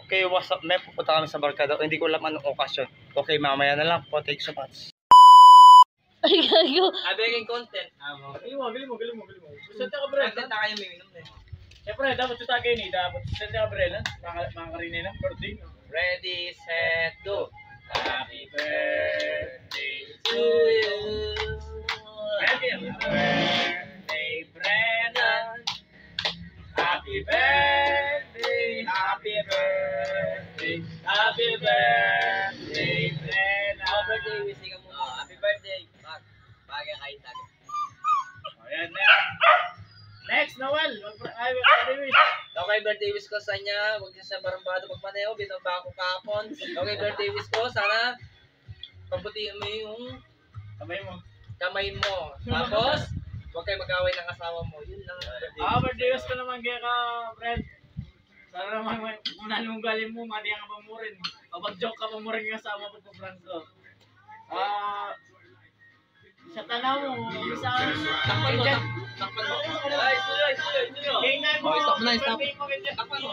Okay, what's up? May pupunta kami sa barkada. Hindi ko alam anong okasyon. Okay, mamaya na lang po. Thank you so much. Ay, gago. Abegin content. Galing mo. Saan ka Brel? Content na kayo minum na eh. Siyempre, dapat yung tagay ni. Saan ka Brel? Mga karinay ng birthday. Ready, set, go. Happy birthday to you. Happy birthday, Brennan. Happy birthday, happy birthday, happy birthday, Brennan. Happy birthday, wishing ka muna. Happy birthday. Bagay kayo tayo. Ayan na. Next, Noel. Birthday wish. Okay, birthday wish ko sa kanya. Huwag niya siya barambado magmaneho. Bitaw pa ako kahapon. Okay, birthday wish ko. Sana pabutihin mo yung kamay mo. Tapos, huwag kayo mag-away ng asawa mo. Yun lang. Birthday wish ko naman kaya ka, Fred. Sana naman, kung mong galing mo, mati ang kapamurin. O pag-joke ka pamurin yung asawa ko po, Franco. Sa tanaw mo, isang... Takpan mo. Ay, suyo. Game na mo. Stop na, stop. Takpan mo.